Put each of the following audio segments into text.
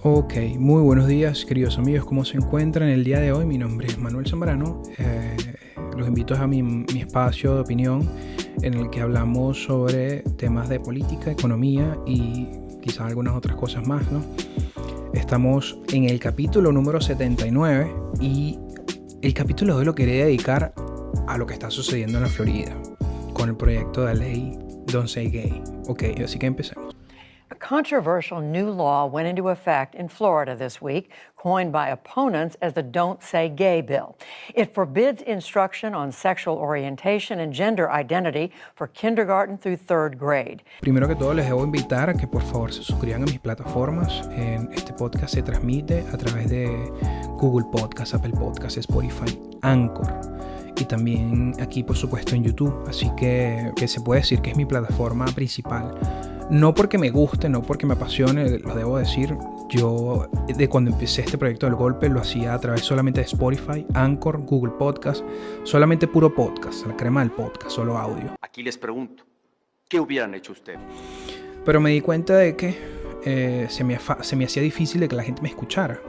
Ok, muy buenos días queridos amigos, ¿cómo se encuentran el día de hoy? Mi nombre es Manuel Zambrano, los invito a mi espacio de opinión en el que hablamos sobre temas de política, economía y quizás algunas otras cosas más, ¿no? Estamos en el capítulo número 79 y el capítulo de hoy lo quería dedicar a lo que está sucediendo en la Florida con el proyecto de ley Don't Say Gay. Ok, así que empecemos. A controversial new law went into effect in Florida this week, coined by opponents as the Don't Say Gay bill. It forbids instruction on sexual orientation and gender identity for kindergarten through third grade. Primero que todo les debo invitar a que por favor se suscriban a mis plataformas. Este podcast se transmite a través de Google Podcast, Apple Podcast, Spotify, Anchor y también aquí por supuesto en YouTube. Así que se puede decir que es mi plataforma principal. No porque me guste, no porque me apasione, lo debo decir. Yo, de cuando empecé este proyecto del golpe, lo hacía a través solamente de Spotify, Anchor, Google Podcast, solamente puro podcast, la crema del podcast, solo audio. Aquí les pregunto, ¿qué hubieran hecho ustedes? Pero me di cuenta de que se me hacía difícil de que la gente me escuchara.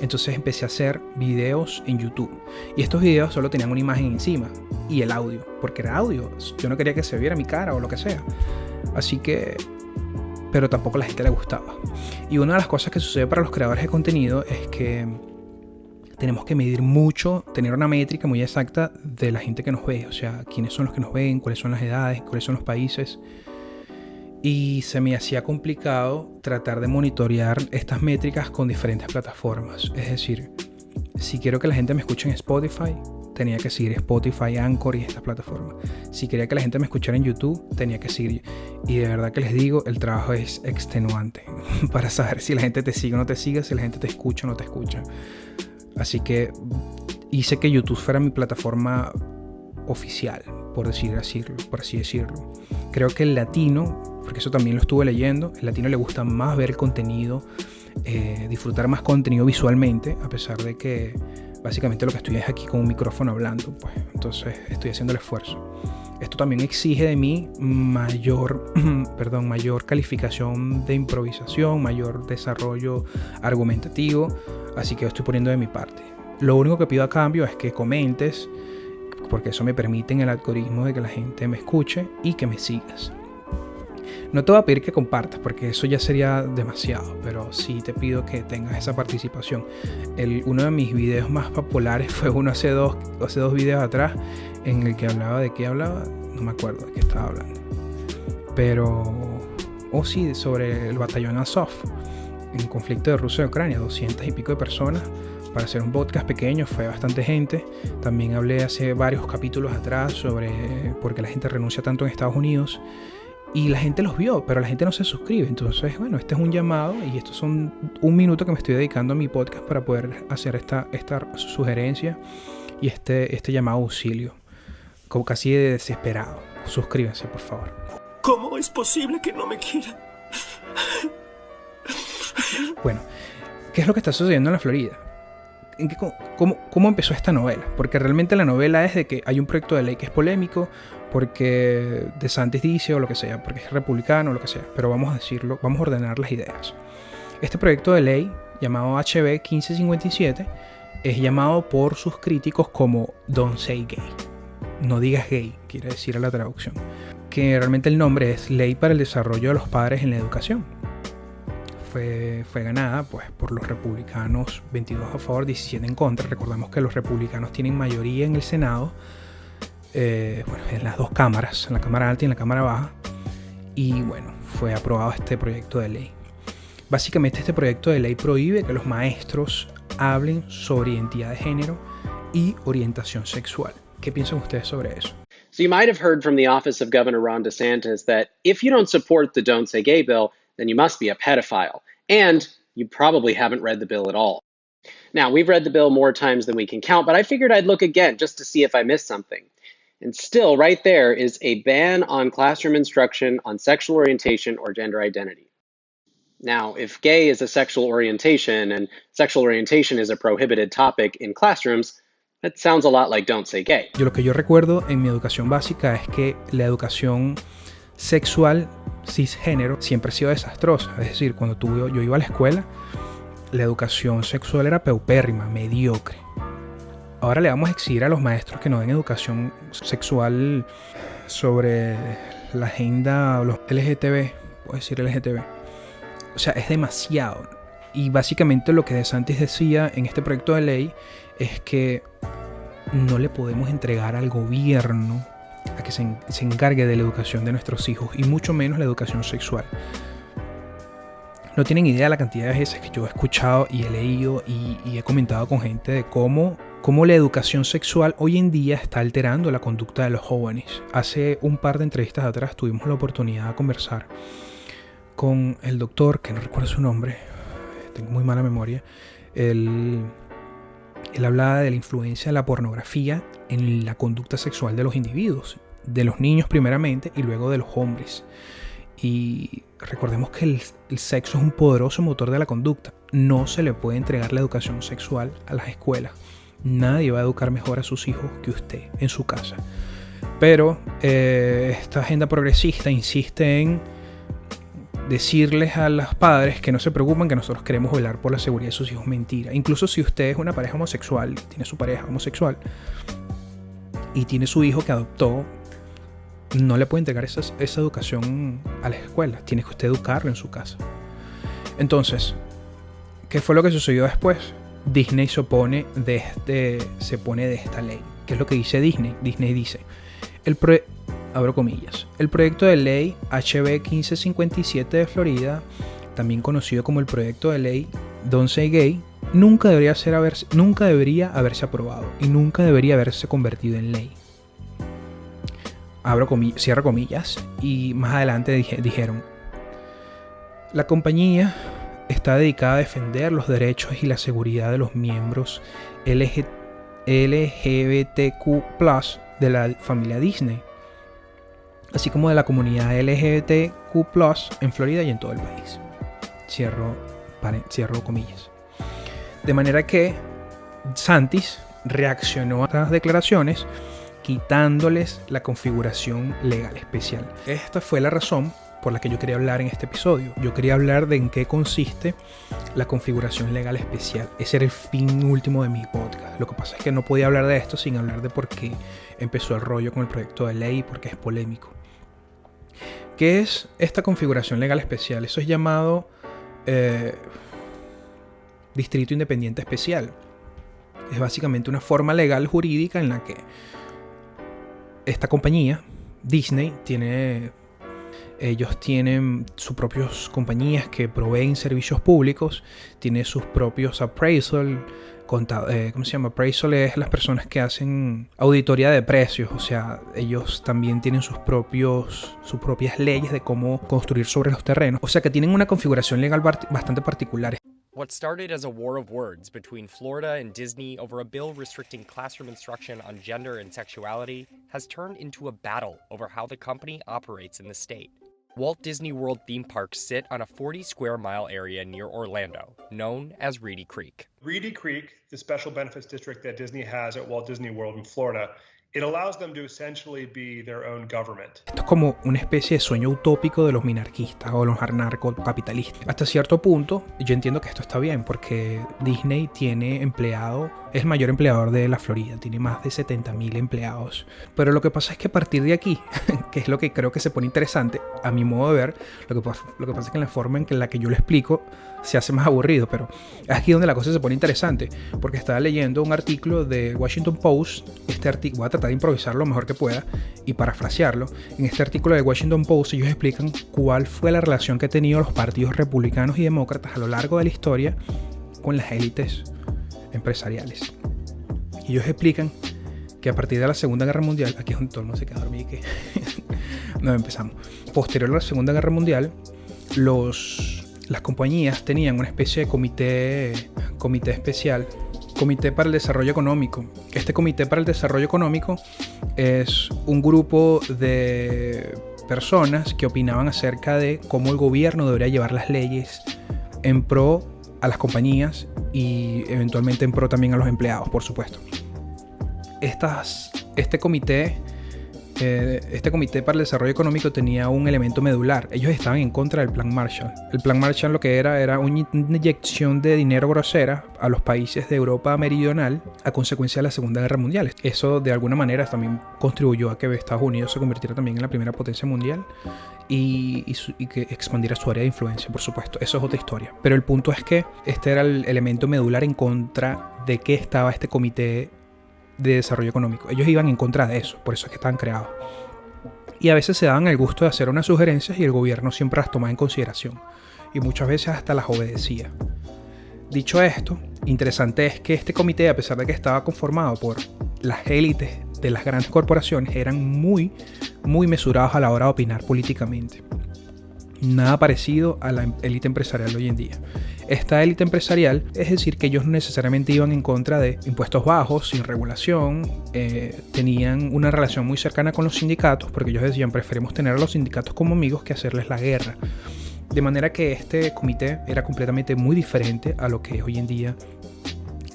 Entonces empecé a hacer videos en YouTube. Y estos videos solo tenían una imagen encima y el audio, porque era audio. Yo no quería que se viera mi cara o lo que sea. Así que... pero tampoco a la gente le gustaba. Y una de las cosas que sucede para los creadores de contenido es que tenemos que medir mucho, tener una métrica muy exacta de la gente que nos ve. O sea, quiénes son los que nos ven, cuáles son las edades, cuáles son los países. Y se me hacía complicado tratar de monitorear estas métricas con diferentes plataformas. Es decir, si quiero que la gente me escuche en Spotify, tenía que seguir Spotify, Anchor y estas plataformas. Si quería que la gente me escuchara en YouTube, tenía que seguir. Y de verdad que les digo, el trabajo es extenuante para saber si la gente te sigue o no te sigue, si la gente te escucha o no te escucha. Así que hice que YouTube fuera mi plataforma oficial, por así decirlo. Creo que el latino, porque eso también lo estuve leyendo, el latino le gusta más ver el contenido, disfrutar más contenido visualmente, a pesar de que básicamente lo que estoy es aquí con un micrófono hablando, pues entonces estoy haciendo el esfuerzo. Esto también exige de mí mayor calificación de improvisación, mayor desarrollo argumentativo, así que yo estoy poniendo de mi parte. Lo único que pido a cambio es que comentes, porque eso me permite en el algoritmo de que la gente me escuche y que me sigas. No te voy a pedir que compartas porque eso ya sería demasiado, pero sí te pido que tengas esa participación. Uno de mis videos más populares fue uno hace dos videos atrás en el que hablaba de qué hablaba, no me acuerdo de qué estaba hablando. Pero, sí, sobre el batallón Azov, en el conflicto de Rusia y Ucrania, 200 y pico de personas. Para hacer un podcast pequeño fue bastante gente. También hablé hace varios capítulos atrás sobre por qué la gente renuncia tanto en Estados Unidos. Y la gente los vio, pero la gente no se suscribe. Entonces, bueno, este es un llamado y estos son un minuto que me estoy dedicando a mi podcast para poder hacer esta sugerencia y este llamado auxilio. Como casi de desesperado. Suscríbanse, por favor. ¿Cómo es posible que no me quieran? Bueno, ¿qué es lo que está sucediendo en la Florida? ¿Cómo empezó esta novela? Porque realmente la novela es de que hay un proyecto de ley que es polémico porque DeSantis dice o lo que sea, porque es republicano o lo que sea, pero vamos a decirlo, vamos a ordenar las ideas. Este proyecto de ley, llamado HB 1557, es llamado por sus críticos como Don't Say Gay. No digas gay, quiere decir a la traducción. Que realmente el nombre es Ley para el Desarrollo de los Padres en la Educación. Fue ganada pues, por los republicanos, 22 a favor, 17 en contra. Recordamos que los republicanos tienen mayoría en el Senado, en las dos cámaras, en la Cámara Alta y en la Cámara Baja. Y bueno, fue aprobado este proyecto de ley. Básicamente este proyecto de ley prohíbe que los maestros hablen sobre identidad de género y orientación sexual. ¿Qué piensan ustedes sobre eso? So you might have heard from the office of Governor Ron DeSantis that if you don't support the Don't Say Gay bill, then you must be a pedophile. And you probably haven't read the bill at all. Now, we've read the bill more times than we can count, but I figured I'd look again just to see if I missed something. And still, right there is a ban on classroom instruction on sexual orientation or gender identity. Now, if gay is a sexual orientation and sexual orientation is a prohibited topic in classrooms, that sounds a lot like Don't Say Gay. Lo que yo recuerdo en mi educación básica es que la educación sexual cisgénero siempre ha sido desastrosa. Es decir, cuando yo iba a la escuela, la educación sexual era paupérrima, mediocre. Ahora le vamos a exigir a los maestros que nos den educación sexual sobre la agenda, los LGTB, puedo decir LGTB. O sea, es demasiado. Y básicamente lo que DeSantis decía en este proyecto de ley es que no le podemos entregar al gobierno a que se encargue de la educación de nuestros hijos, y mucho menos la educación sexual. No tienen idea la cantidad de veces que yo he escuchado y he leído y he comentado con gente de cómo la educación sexual hoy en día está alterando la conducta de los jóvenes. Hace un par de entrevistas atrás tuvimos la oportunidad de conversar con el doctor, que no recuerdo su nombre, tengo muy mala memoria. Él hablaba de la influencia de la pornografía en la conducta sexual de los individuos, de los niños primeramente y luego de los hombres. Y recordemos que el sexo es un poderoso motor de la conducta. No se le puede entregar la educación sexual a las escuelas. Nadie va a educar mejor a sus hijos que usted en su casa. Pero esta agenda progresista insiste en decirles a los padres que no se preocupen, que nosotros queremos velar por la seguridad de sus hijos. Mentira. Incluso si usted es una pareja homosexual, tiene su pareja homosexual y tiene su hijo que adoptó, no le puede entregar esa educación a las escuelas. Tiene que usted educarlo en su casa. Entonces, ¿qué fue lo que sucedió después? Disney se pone de esta ley. ¿Qué es lo que dice Disney? Disney dice, abro comillas, el proyecto de ley HB 1557 de Florida, también conocido como el proyecto de ley Don't Say Gay, nunca debería haberse aprobado y nunca debería haberse convertido en ley. Cierro comillas, y más adelante dijeron, la compañía está dedicada a defender los derechos y la seguridad de los miembros LGBTQ+ de la familia Disney, así como de la comunidad LGBTQ+ en Florida y en todo el país. Cierro comillas. De manera que DeSantis reaccionó a estas declaraciones quitándoles la configuración legal especial. Esta fue la razón por la que yo quería hablar en este episodio. Yo quería hablar de en qué consiste la configuración legal especial. Ese era el fin último de mi podcast. Lo que pasa es que no podía hablar de esto sin hablar de por qué empezó el rollo con el proyecto de ley y por qué es polémico. ¿Qué es esta configuración legal especial? Eso es llamado Distrito Independiente Especial. Es básicamente una forma legal jurídica en la que esta compañía, Disney, ellos tienen sus propias compañías que proveen servicios públicos, tiene sus propios appraisal. ¿Cómo se llama? Appraisal es las personas que hacen auditoría de precios. O sea, ellos también tienen sus propias leyes de cómo construir sobre los terrenos. O sea que tienen una configuración legal bastante particular. What started as a war of words between Florida and Disney over a bill restricting classroom instruction on gender and sexuality has turned into a battle over how the company operates in the state. Walt Disney World theme parks sit on a 40-square-mile area near Orlando, known as Reedy Creek. Reedy Creek, the special benefits district that Disney has at Walt Disney World in Florida, it allows them to essentially be their own government. Esto es como una especie de sueño utópico de los minarquistas o los anarcocapitalistas. Hasta cierto punto, yo entiendo que esto está bien porque Disney tiene es el mayor empleador de la Florida, tiene más de 70,000 empleados. Pero lo que pasa es que a partir de aquí, que es lo que creo que se pone interesante, a mi modo de ver, lo que pasa es que en la forma en la que yo lo explico se hace más aburrido, pero es aquí donde la cosa se pone interesante, porque estaba leyendo un artículo de Washington Post. Voy a tratar de improvisar lo mejor que pueda y parafrasearlo. En este artículo de Washington Post ellos explican cuál fue la relación que han tenido los partidos republicanos y demócratas a lo largo de la historia con las élites empresariales. Y ellos explican que a partir de la Segunda Guerra Mundial, aquí es donde todo el mundo se queda dormido, que no empezamos. Posterior a la Segunda Guerra Mundial, las compañías tenían una especie de comité especial, Comité para el Desarrollo Económico. Este Comité para el Desarrollo Económico es un grupo de personas que opinaban acerca de cómo el gobierno debería llevar las leyes en pro a las compañías y eventualmente en pro también a los empleados, por supuesto. Este comité este Comité para el Desarrollo Económico tenía un elemento medular. Ellos estaban en contra del Plan Marshall. El Plan Marshall lo que era una inyección de dinero grosera a los países de Europa meridional a consecuencia de la Segunda Guerra Mundial. Eso de alguna manera también contribuyó a que Estados Unidos se convirtiera también en la primera potencia mundial y que expandiera su área de influencia, por supuesto. Eso es otra historia. Pero el punto es que este era el elemento medular en contra de que estaba este Comité de Desarrollo Económico. Ellos iban en contra de eso, por eso es que estaban creados. Y a veces se daban el gusto de hacer unas sugerencias y el gobierno siempre las tomaba en consideración. Y muchas veces hasta las obedecía. Dicho esto, interesante es que este comité, a pesar de que estaba conformado por las élites de las grandes corporaciones, eran muy mesurados a la hora de opinar políticamente. Nada parecido a la élite empresarial de hoy en día. Esta élite empresarial, es decir, que ellos no necesariamente iban en contra de impuestos bajos, sin regulación, tenían una relación muy cercana con los sindicatos, porque ellos decían, preferimos tener a los sindicatos como amigos que hacerles la guerra. De manera que este comité era completamente muy diferente a lo que es hoy en día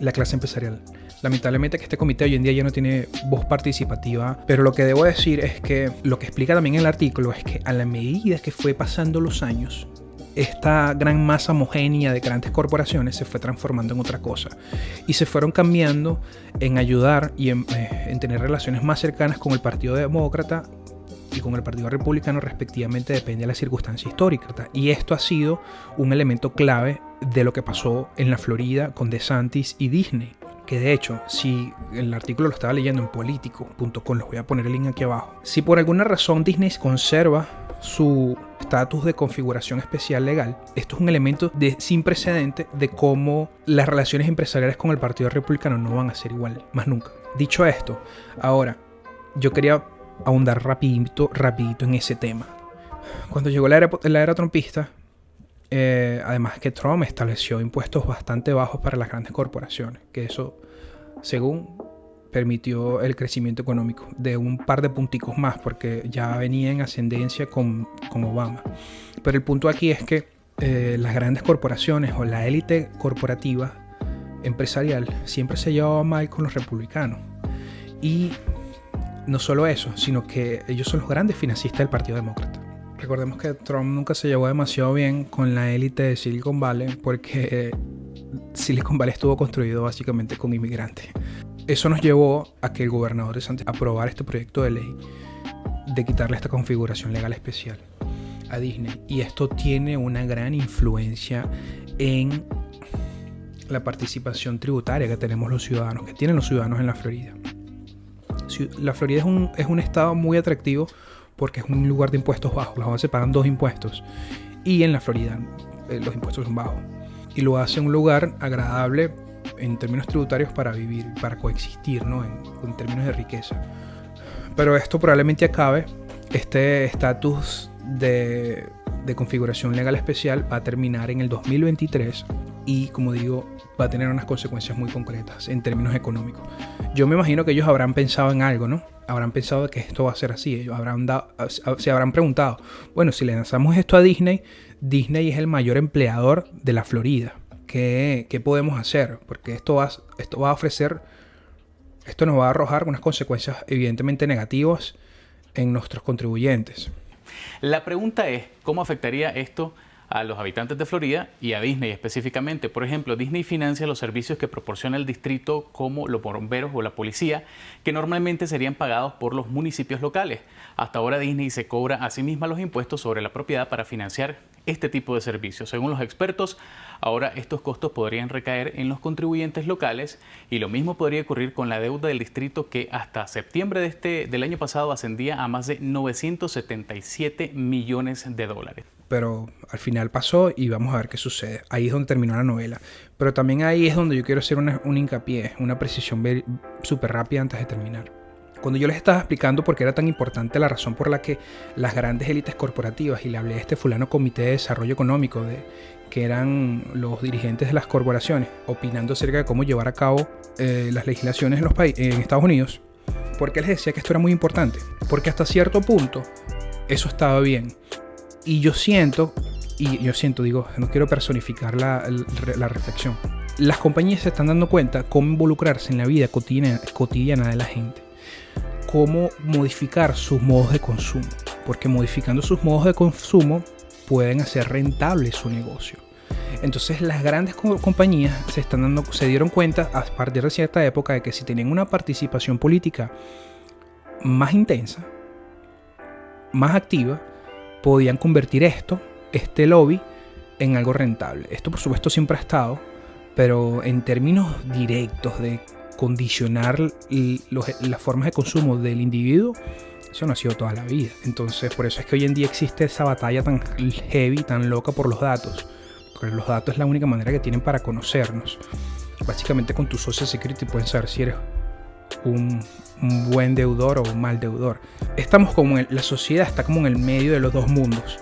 la clase empresarial. Lamentablemente que este comité hoy en día ya no tiene voz participativa, pero lo que debo decir es que lo que explica también el artículo es que a la medida que fue pasando los años, esta gran masa homogénea de grandes corporaciones se fue transformando en otra cosa y se fueron cambiando en ayudar y en tener relaciones más cercanas con el Partido Demócrata y con el Partido Republicano respectivamente, depende de la circunstancia histórica. Y esto ha sido un elemento clave de lo que pasó en la Florida con DeSantis y Disney. Que de hecho, si el artículo lo estaba leyendo en politico.com, les voy a poner el link aquí abajo. Si por alguna razón Disney conserva su estatus de configuración especial legal, esto es un elemento sin precedente de cómo las relaciones empresariales con el Partido Republicano no van a ser igual, más nunca. Dicho esto, ahora, yo quería ahondar rapidito en ese tema. Cuando llegó la era trumpista, además que Trump estableció impuestos bastante bajos para las grandes corporaciones, que eso, según, permitió el crecimiento económico de un par de punticos más, porque ya venía en ascendencia con Obama. Pero el punto aquí es que las grandes corporaciones o la élite corporativa empresarial siempre se llevaba mal con los republicanos. Y no solo eso, sino que ellos son los grandes financistas del Partido Demócrata. Recordemos que Trump nunca se llevó demasiado bien con la élite de Silicon Valley, porque Silicon Valley estuvo construido básicamente con inmigrantes. Eso nos llevó a que el gobernador DeSantis aprobara este proyecto de ley de quitarle esta configuración legal especial a Disney. Y esto tiene una gran influencia en la participación tributaria que tenemos los ciudadanos, que tienen los ciudadanos en la Florida. La Florida es un estado muy atractivo porque es un lugar de impuestos bajos. Los bajos se pagan 2 impuestos y en la Florida los impuestos son bajos. Y lo hace un lugar agradable en términos tributarios para vivir, para coexistir, ¿no? en términos de riqueza. Pero esto probablemente acabe. Este estatus de configuración legal especial va a terminar en el 2023 y, como digo, va a tener unas consecuencias muy concretas en términos económicos. Yo me imagino que ellos habrán pensado en algo, ¿no? Habrán pensado que esto va a ser así. Ellos se habrán preguntado, bueno, si le lanzamos esto a Disney, Disney es el mayor empleador de la Florida. ¿Qué podemos hacer? Porque esto va a ofrecer, esto nos va a arrojar unas consecuencias evidentemente negativas en nuestros contribuyentes. La pregunta es, ¿cómo afectaría esto a los habitantes de Florida y a Disney específicamente? Por ejemplo, Disney financia los servicios que proporciona el distrito, como los bomberos o la policía, que normalmente serían pagados por los municipios locales. Hasta ahora Disney se cobra a sí misma los impuestos sobre la propiedad para financiar este tipo de servicios. Según los expertos, ahora estos costos podrían recaer en los contribuyentes locales y lo mismo podría ocurrir con la deuda del distrito, que hasta septiembre del año pasado ascendía a más de 977 millones de dólares. Pero al final pasó y vamos a ver qué sucede. Ahí es donde terminó la novela. Pero también ahí es donde yo quiero hacer un hincapié, una precisión súper rápida antes de terminar. Cuando yo les estaba explicando por qué era tan importante la razón por la que las grandes élites corporativas, y le hablé de este fulano Comité de Desarrollo Económico, que eran los dirigentes de las corporaciones, opinando acerca de cómo llevar a cabo las legislaciones en Estados Unidos, ¿por qué les decía que esto era muy importante? Porque hasta cierto punto eso estaba bien. Y yo siento, digo, no quiero personificar la reflexión. Las compañías se están dando cuenta cómo involucrarse en la vida cotidiana de la gente. cómo modificar sus modos de consumo, porque modificando sus modos de consumo pueden hacer rentable su negocio. Entonces las grandes compañías se dieron cuenta a partir de cierta época de que si tenían una participación política más intensa, más activa, podían convertir este lobby en algo rentable. Esto por supuesto siempre ha estado, pero en términos directos de condicionar las formas de consumo del individuo, eso no ha sido toda la vida. Entonces por eso es que hoy en día existe esa batalla tan heavy, tan loca por los datos, porque los datos es la única manera que tienen para conocernos. Básicamente con tu Social Security pueden saber si eres un buen deudor o un mal deudor. Estamos como la sociedad está como en el medio de los dos mundos.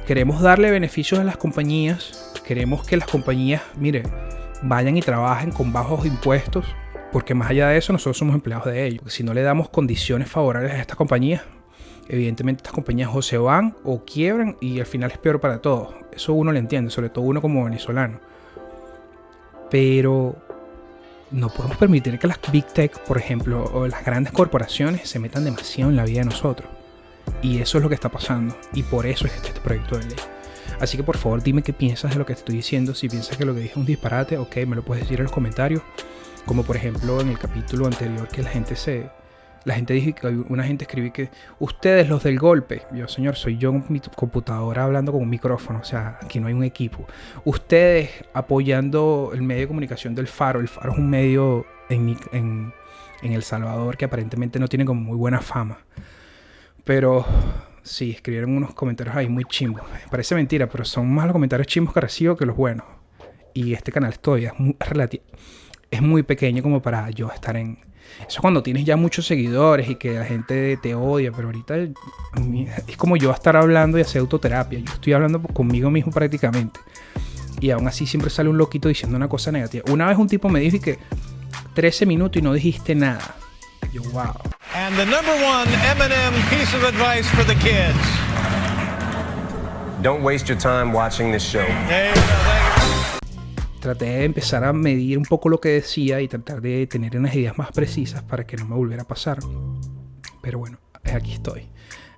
Queremos darle beneficios a las compañías, queremos que las compañías, vayan y trabajen con bajos impuestos, porque más allá de eso nosotros somos empleados de ellos. Porque si no le damos condiciones favorables a estas compañías, evidentemente estas compañías o se van o quiebran y al final es peor para todos. Eso uno lo entiende, sobre todo uno como venezolano. Pero no podemos permitir que las Big Tech, por ejemplo, o las grandes corporaciones se metan demasiado en la vida de nosotros. Y eso es lo que está pasando. Y por eso es este proyecto de ley. Así que por favor dime qué piensas de lo que te estoy diciendo. Si piensas que lo que dije es un disparate, ok, me lo puedes decir en los comentarios. Como por ejemplo en el capítulo anterior que una gente escribió que ustedes los del golpe. Yo, señor, soy yo con mi computadora hablando con un micrófono. O sea, aquí no hay un equipo. Ustedes apoyando el medio de comunicación del Faro. El Faro es un medio en El Salvador que aparentemente no tiene como muy buena fama. Pero sí, escribieron unos comentarios ahí muy chimbos. Parece mentira, pero son más los comentarios chimbos que recibo que los buenos. Y este canal es muy pequeño como para yo estar en... Eso es cuando tienes ya muchos seguidores y que la gente te odia, pero ahorita es como yo estar hablando y hacer autoterapia. Yo estoy hablando conmigo mismo prácticamente. Y aún así siempre sale un loquito diciendo una cosa negativa. Una vez un tipo me dijo que 13 minutos y no dijiste nada. Yo, wow. And the number one M&M piece of advice for the kids. Don't waste your time watching this show. There you go, thank you. Traté de empezar a medir un poco lo que decía y tratar de tener unas ideas más precisas para que no me volviera a pasar. Pero bueno, aquí estoy.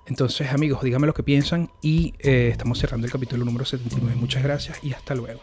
Entonces, amigos, díganme lo que piensan y estamos cerrando el capítulo número 79. Muchas gracias y hasta luego.